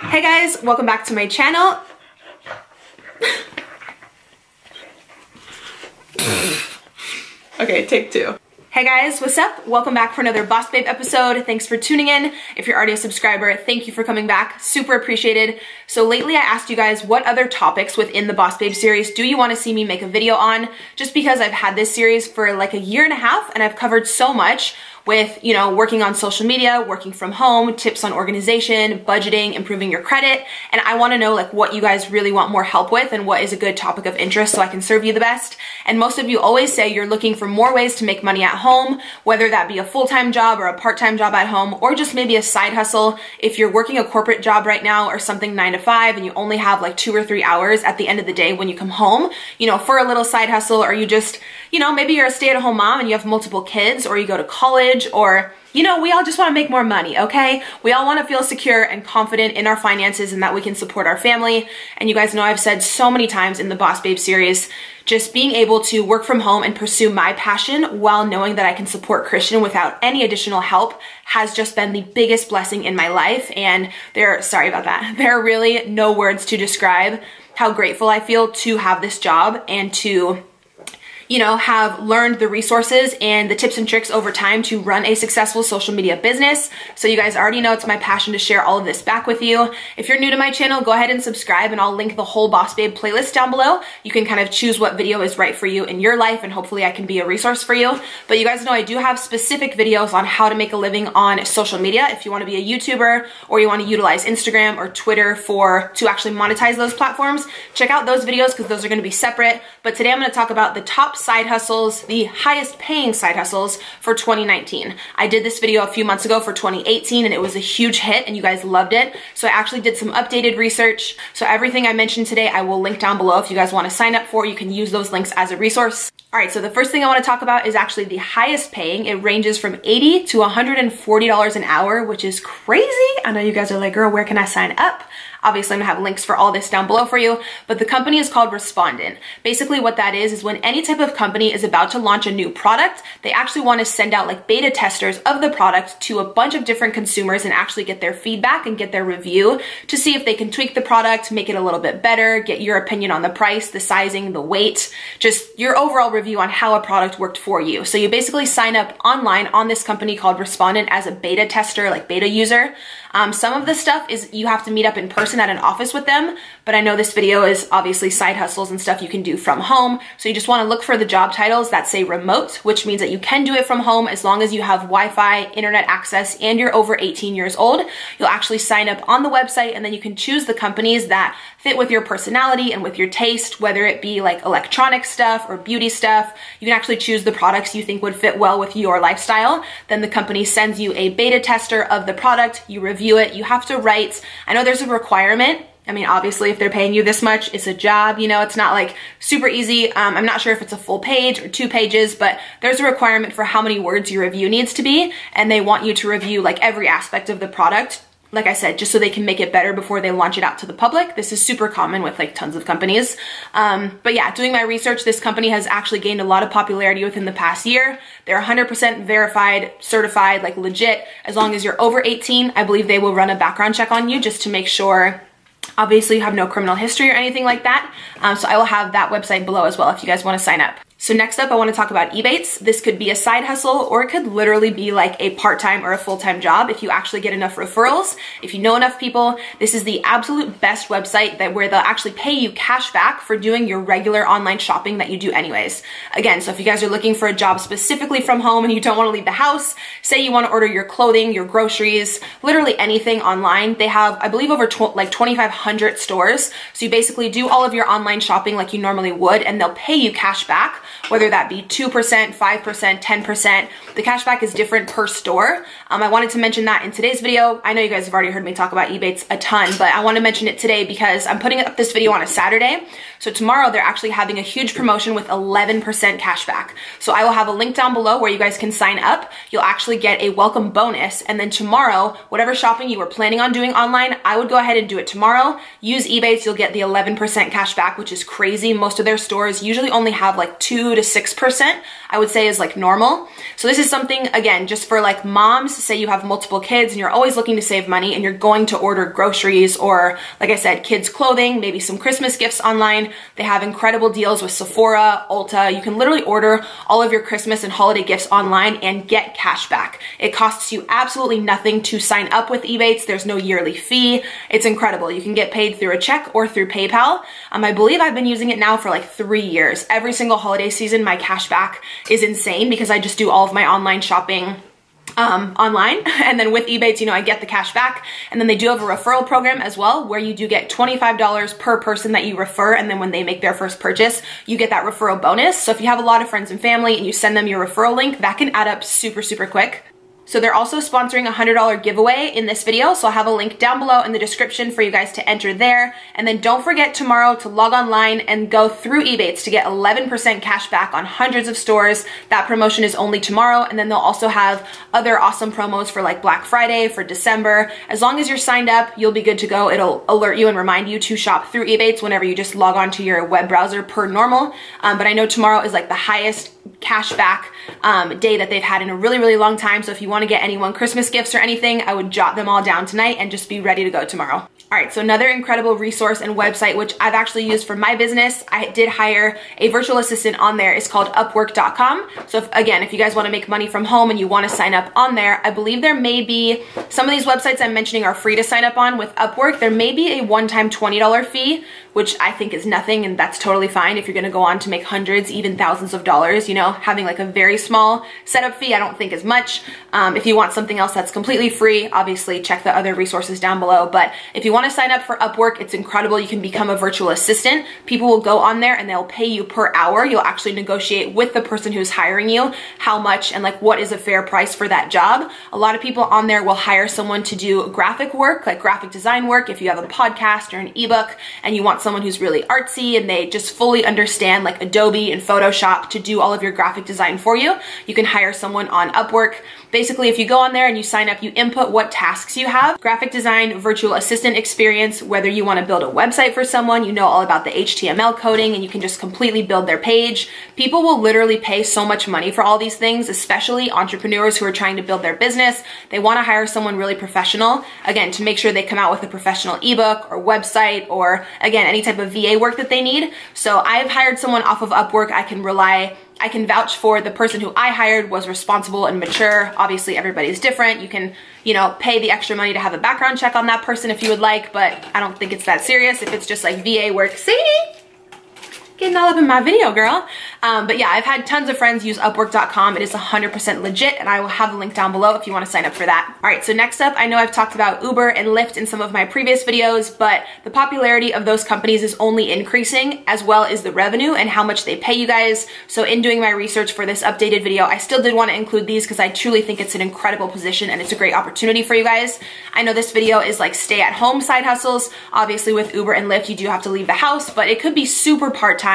Hey guys, welcome back to my channel. Okay, take two. Hey guys, what's up? Welcome back for another Boss Babe episode. Thanks for tuning in. If you're already a subscriber, thank you for coming back. Super appreciated. So lately I asked you guys what other topics within the Boss Babe series do you want to see me make a video on? Just because I've had this series for like a year and a half and I've covered so much with, you know, working on social media, working from home, tips on organization, budgeting, improving your credit. And I want to know like what you guys really want more help with and what is a good topic of interest so I can serve you the best. And most of you always say you're looking for more ways to make money at home, whether that be a full-time job or a part-time job at home, or just maybe a side hustle. If you're working a corporate job right now or something 9 to 5 and you only have like 2 or 3 hours at the end of the day when you come home, you know, for a little side hustle, or you just, you know, maybe you're a stay-at-home mom and you have multiple kids, or you go to college, or, you know, we all just want to make more money, okay? We all want to feel secure and confident in our finances and that we can support our family. And you guys know I've said so many times in the Boss Babe series, just being able to work from home and pursue my passion while knowing that I can support Christian without any additional help has just been the biggest blessing in my life. And there are really no words to describe how grateful I feel to have this job and to, you know, have learned the resources and the tips and tricks over time to run a successful social media business. So you guys already know it's my passion to share all of this back with you. If you're new to my channel, go ahead and subscribe and I'll link the whole Boss Babe playlist down below. You can kind of choose what video is right for you in your life and hopefully I can be a resource for you. But you guys know I do have specific videos on how to make a living on social media. If you want to be a YouTuber or you want to utilize Instagram or Twitter to actually monetize those platforms, check out those videos because those are going to be separate. But today I'm going to talk about the top side hustles, the highest paying side hustles for 2019. I did this video a few months ago for 2018 and it was a huge hit and you guys loved it. So I actually did some updated research. So everything I mentioned today, I will link down below. If you guys want to sign up for, you can use those links as a resource. All right, so the first thing I want to talk about is actually the highest paying. It ranges from $80 to $140 an hour, which is crazy. I know you guys are like, girl, where can I sign up? Obviously, I'm gonna have links for all this down below for you, but the company is called Respondent. Basically what that is when any type of company is about to launch a new product, they actually wanna send out like beta testers of the product to a bunch of different consumers and actually get their feedback and get their review to see if they can tweak the product, make it a little bit better, get your opinion on the price, the sizing, the weight, just your overall review on how a product worked for you. So you basically sign up online on this company called Respondent as a beta tester, like beta user. Some of the stuff is you have to meet up in person at an office with them, but I know this video is obviously side hustles and stuff you can do from home. So you just want to look for the job titles that say remote, which means that you can do it from home as long as you have Wi-Fi, internet access, and you're over 18 years old. You'll actually sign up on the website and then you can choose the companies that fit with your personality and with your taste, whether it be like electronic stuff or beauty stuff. You can actually choose the products you think would fit well with your lifestyle. Then the company sends you a beta tester of the product, you review it, you have to write, I know there's a requirement. I mean, obviously if they're paying you this much, it's a job, you know, it's not like super easy. I'm not sure if it's a full page or 2 pages, but there's a requirement for how many words your review needs to be. And they want you to review like every aspect of the product. Like I said, just so they can make it better before they launch it out to the public. This is super common with like tons of companies. But yeah, doing my research, this company has actually gained a lot of popularity within the past year. They're 100% verified, certified, like legit. As long as you're over 18, I believe they will run a background check on you just to make sure obviously you have no criminal history or anything like that. So I will have that website below as well if you guys want to sign up. So next up, I want to talk about Ebates. This could be a side hustle or it could literally be like a part-time or a full-time job if you actually get enough referrals. If you know enough people, this is the absolute best website where they'll actually pay you cash back for doing your regular online shopping that you do anyways. Again, so if you guys are looking for a job specifically from home and you don't want to leave the house, say you want to order your clothing, your groceries, literally anything online, they have, I believe, over like 2,500 stores. So you basically do all of your online shopping like you normally would and they'll pay you cash back, whether that be 2%, 5%, 10%. The cashback is different per store. I wanted to mention that in today's video. I know you guys have already heard me talk about Ebates a ton, but I want to mention it today because I'm putting up this video on a Saturday. So tomorrow they're actually having a huge promotion with 11% cashback. So I will have a link down below where you guys can sign up. You'll actually get a welcome bonus. And then tomorrow, whatever shopping you were planning on doing online, I would go ahead and do it tomorrow. Use Ebates, you'll get the 11% cashback, which is crazy. Most of their stores usually only have like 2 2 to 6%, I would say is like normal. So this is something, again, just for like moms, say you have multiple kids and you're always looking to save money and you're going to order groceries or, like I said, kids clothing, maybe some Christmas gifts online. They have incredible deals with Sephora, Ulta. You can literally order all of your Christmas and holiday gifts online and get cash back. It costs you absolutely nothing to sign up with Ebates. There's no yearly fee. It's incredible. You can get paid through a check or through PayPal. I believe I've been using it now for like 3 years. Every single holiday season, my cash back is insane because I just do all of my online shopping online. And then with Ebates, you know, I get the cash back. And then they do have a referral program as well, where you do get $25 per person that you refer. And then when they make their first purchase, you get that referral bonus. So if you have a lot of friends and family and you send them your referral link, that can add up super, super quick. So they're also sponsoring a $100 giveaway in this video. So I'll have a link down below in the description for you guys to enter there. And then don't forget tomorrow to log online and go through Ebates to get 11% cash back on hundreds of stores. That promotion is only tomorrow. And then they'll also have other awesome promos for like Black Friday, for December. As long as you're signed up, you'll be good to go. It'll alert you and remind you to shop through Ebates whenever you just log on to your web browser per normal. But I know tomorrow is like the highest cash back day that they've had in a really, really long time. So if you want to get anyone Christmas gifts or anything, I would jot them all down tonight and just be ready to go tomorrow. All right, so another incredible resource and website, which I've actually used for my business, I did hire a virtual assistant on there, is called Upwork.com. So if you guys want to make money from home and you want to sign up on there, I believe there may be, some of these websites I'm mentioning are free to sign up on. With Upwork, there may be a one-time $20 fee, which I think is nothing, and that's totally fine if you're gonna go on to make hundreds, even thousands of dollars. You know, having like a very small setup fee I don't think is much. If you want something else that's completely free, obviously check the other resources down below. But if you wanna sign up for Upwork, it's incredible. You can become a virtual assistant. People will go on there and they'll pay you per hour. You'll actually negotiate with the person who's hiring you how much and like what is a fair price for that job. A lot of people on there will hire someone to do graphic work, like graphic design work. If you have a podcast or an ebook and you want someone who's really artsy and they just fully understand like Adobe and Photoshop to do all of your graphic design for you, you can hire someone on Upwork. Basically, if you go on there and you sign up, you input what tasks you have, graphic design, virtual assistant experience, whether you want to build a website for someone, you know all about the HTML coding and you can just completely build their page. People will literally pay so much money for all these things, especially entrepreneurs who are trying to build their business. They want to hire someone really professional, again, to make sure they come out with a professional ebook or website or, again, any type of VA work that they need. So I've hired someone off of Upwork. I can vouch for the person who I hired was responsible and mature. Obviously, everybody's different. You can, you know, pay the extra money to have a background check on that person if you would like, but I don't think it's that serious if it's just like VA work. See? Getting all up in my video, girl. But yeah, I've had tons of friends use Upwork.com. It is 100% legit, and I will have a link down below if you want to sign up for that. All right, so next up, I know I've talked about Uber and Lyft in some of my previous videos, but the popularity of those companies is only increasing, as well as the revenue and how much they pay you guys. So in doing my research for this updated video, I still did want to include these because I truly think it's an incredible position and it's a great opportunity for you guys. I know this video is like stay-at-home side hustles. Obviously with Uber and Lyft, you do have to leave the house, but it could be super part-time.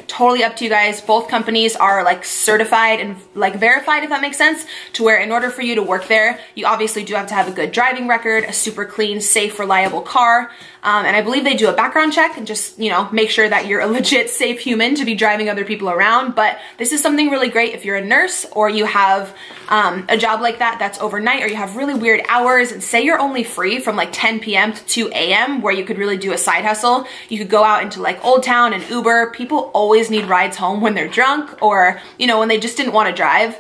Totally up to you guys. Both companies are like certified and like verified, if that makes sense, to where in order for you to work there, you obviously do have to have a good driving record, a super clean, safe, reliable car. And I believe they do a background check and just, you know, make sure that you're a legit safe human to be driving other people around. But this is something really great if you're a nurse or you have a job like that that's overnight, or you have really weird hours, and say you're only free from like 10 p.m. to 2 a.m. where you could really do a side hustle. You could go out into like Old Town and Uber. People always need rides home when they're drunk or, you know, when they just didn't want to drive.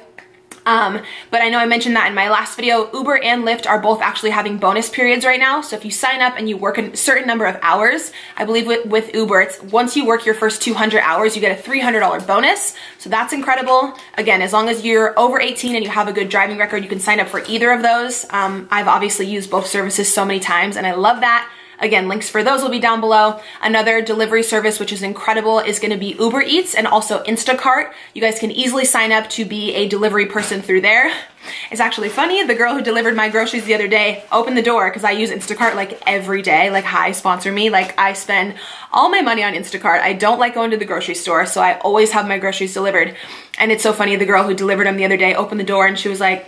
But I know I mentioned that in my last video. Uber and Lyft are both actually having bonus periods right now. So if you sign up and you work a certain number of hours, I believe with Uber, it's once you work your first 200 hours, you get a $300 bonus. So that's incredible. Again, as long as you're over 18 and you have a good driving record, you can sign up for either of those. I've obviously used both services so many times and I love that. Again, links for those will be down below. Another delivery service, which is incredible, is going to be Uber Eats and also Instacart. You guys can easily sign up to be a delivery person through there. It's actually funny. The girl who delivered my groceries the other day opened the door because I use Instacart like every day. Like, hi, sponsor me. Like, I spend all my money on Instacart. I don't like going to the grocery store, so I always have my groceries delivered. And it's so funny. The girl who delivered them the other day opened the door and she was like,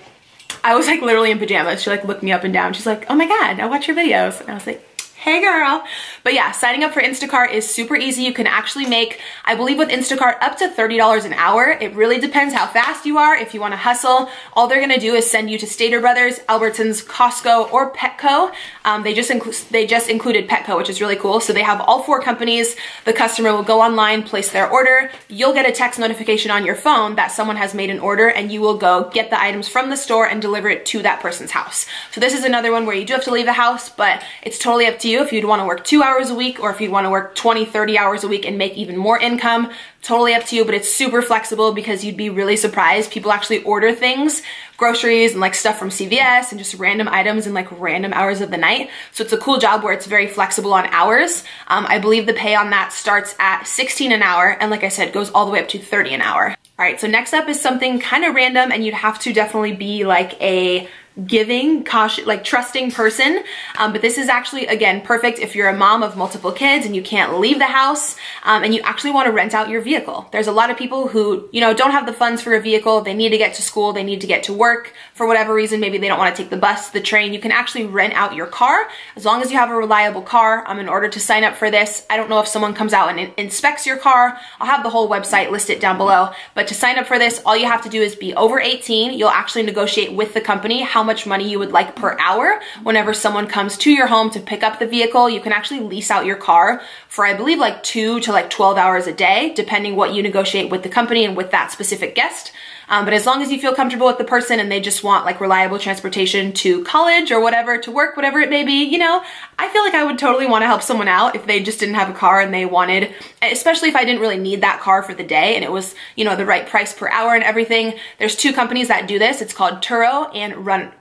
I was like literally in pajamas. She like looked me up and down. She's like, oh my God, I watch your videos. And I was like, Hey girl. But yeah, signing up for Instacart is super easy. You can actually make, I believe with Instacart, up to $30 an hour. It really depends how fast you are. If you want to hustle, all they're going to do is send you to Stater Brothers, Albertsons, Costco, or Petco. They just included Petco, which is really cool. So they have all 4 companies. The customer will go online, place their order. You'll get a text notification on your phone that someone has made an order, and you will go get the items from the store and deliver it to that person's house. So this is another one where you do have to leave the house, but it's totally up to you if you'd want to work 2 hours a week or if you'd want to work 20, 30 hours a week and make even more income. Totally up to you, but it's super flexible because you'd be really surprised. People actually order things, groceries and like stuff from CVS and just random items in like random hours of the night. So it's a cool job where it's very flexible on hours. I believe the pay on that starts at $16 an hour. And like I said, goes all the way up to $30 an hour. All right, so next up is something kind of random, and you'd have to definitely be like a giving, cautious, like trusting person. But this is actually, again, perfect if you're a mom of multiple kids and you can't leave the house and you actually want to rent out your vehicle. There's a lot of people who, you know, don't have the funds for a vehicle. They need to get to school. They need to get to work for whatever reason. Maybe they don't want to take the bus, the train. You can actually rent out your car as long as you have a reliable car. In order to sign up for this, I don't know if someone comes out and inspects your car. I'll have the whole website listed down below. But to sign up for this, all you have to do is be over 18. You'll actually negotiate with the company how much money you would like per hour. Whenever someone comes to your home to pick up the vehicle, you can actually lease out your car for, I believe, like 2 to like 12 hours a day, depending what you negotiate with the company and with that specific guest. But as long as you feel comfortable with the person and they just want like reliable transportation to college or whatever, to work, whatever it may be, you know, I feel like I would totally want to help someone out if they just didn't have a car and they wanted, especially if I didn't really need that car for the day and it was, you know, the right price per hour and everything. There's 2 companies that do this. It's called Turo and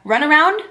Runaround,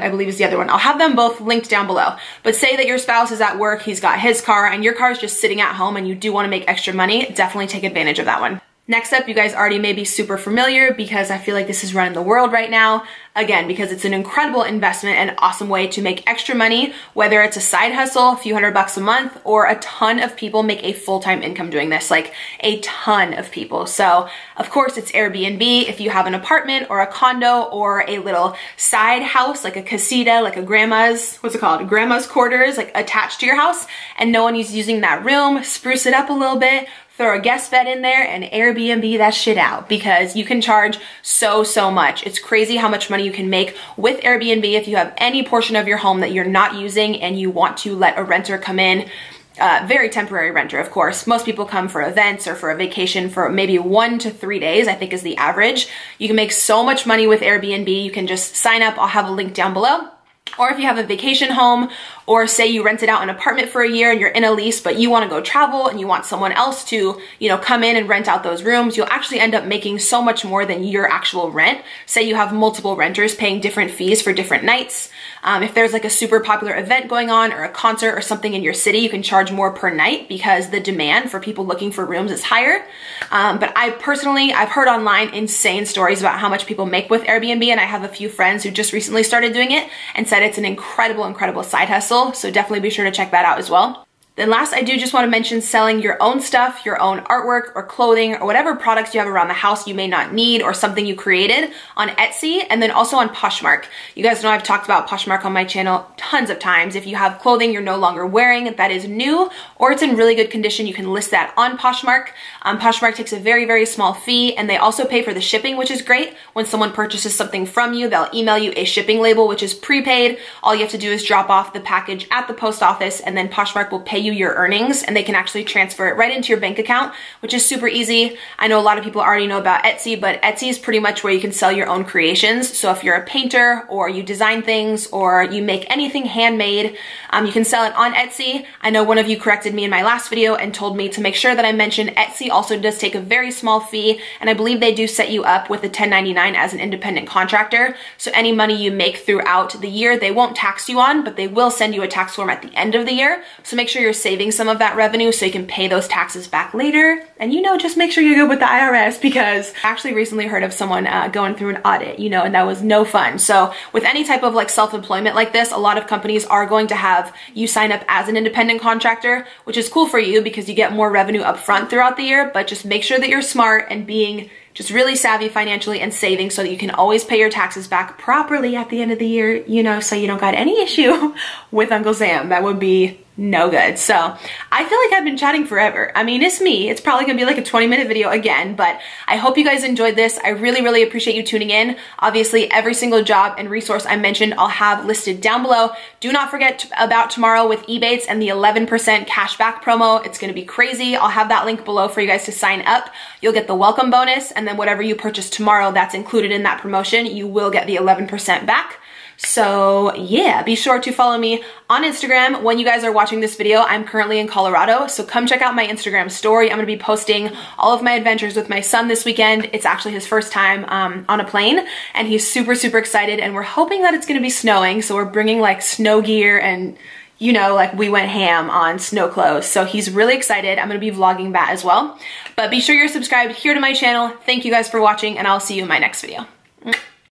I believe is the other one. I'll have them both linked down below. But say that your spouse is at work, he's got his car, and your car is just sitting at home and you do want to make extra money, definitely take advantage of that one. Next up, you guys already may be super familiar because I feel like this is running the world right now. Again, because it's an incredible investment and awesome way to make extra money, whether it's a side hustle, a few $100 a month, or a ton of people make a full-time income doing this, like a ton of people. So of course it's Airbnb. If you have an apartment or a condo or a little side house, like a casita, like a grandma's, what's it called? Grandma's quarters, like attached to your house, and no one is using that room, spruce it up a little bit, throw a guest bed in there and Airbnb that shit out because you can charge so much. It's crazy how much money you can make with Airbnb if you have any portion of your home that you're not using and you want to let a renter come in. Very temporary renter, of course. Most people come for events or for a vacation for maybe 1 to 3 days, I think is the average. You can make so much money with Airbnb. You can just sign up. I'll have a link down below. Or if you have a vacation home, or say you rented out an apartment for a year and you're in a lease, but you want to go travel and you want someone else to, you know, come in and rent out those rooms, you'll actually end up making so much more than your actual rent. Say you have multiple renters paying different fees for different nights. If there's like a super popular event going on or a concert or something in your city, you can charge more per night because the demand for people looking for rooms is higher. But I've heard online insane stories about how much people make with Airbnb, and I have a few friends who just recently started doing it and said it's an incredible side hustle. So definitely be sure to check that out as well. Then last, I do just want to mention selling your own stuff, your own artwork or clothing or whatever products you have around the house you may not need or something you created on Etsy, and then also on Poshmark. You guys know I've talked about Poshmark on my channel tons of times. If you have clothing you're no longer wearing that is new or it's in really good condition, you can list that on Poshmark. Poshmark takes a very small fee, and they also pay for the shipping, which is great. When someone purchases something from you, they'll email you a shipping label, which is prepaid. All you have to do is drop off the package at the post office, and then Poshmark will pay you your earnings, and they can actually transfer it right into your bank account, which is super easy. I know a lot of people already know about Etsy, but Etsy is pretty much where you can sell your own creations. So if you're a painter or you design things or you make anything handmade, you can sell it on Etsy. I know one of you corrected me in my last video and told me to make sure that I mention Etsy also does take a very small fee, and I believe they do set you up with a 1099 as an independent contractor. So any money you make throughout the year, they won't tax you on, but they will send you a tax form at the end of the year. So make sure you're saving some of that revenue so you can pay those taxes back later. And you know, just make sure you're good with the IRS, because I actually recently heard of someone going through an audit, you know, and that was no fun. So with any type of like self-employment like this, a lot of companies are going to have you sign up as an independent contractor, which is cool for you because you get more revenue up front throughout the year, but just make sure that you're smart and being just really savvy financially and saving so that you can always pay your taxes back properly at the end of the year, you know, so you don't got any issue with Uncle Sam. That would be no good. So I feel like I've been chatting forever. I mean, it's me. It's probably gonna be like a 20-minute video again, but I hope you guys enjoyed this. I really, really appreciate you tuning in. Obviously, every single job and resource I mentioned, I'll have listed down below. Do not forget about tomorrow with Ebates and the 11% cashback promo. It's gonna be crazy. I'll have that link below for you guys to sign up. You'll get the welcome bonus, and then whatever you purchase tomorrow that's included in that promotion, you will get the 11% back. So yeah, be sure to follow me on Instagram. When you guys are watching this video, I'm currently in Colorado, so come check out my Instagram story. I'm gonna be posting all of my adventures with my son this weekend. It's actually his first time on a plane, and he's super, super excited, and we're hoping that it's gonna be snowing, so we're bringing like snow gear and, you know, like we went ham on snow clothes. So he's really excited. I'm gonna be vlogging that as well. But be sure you're subscribed here to my channel. Thank you guys for watching, and I'll see you in my next video.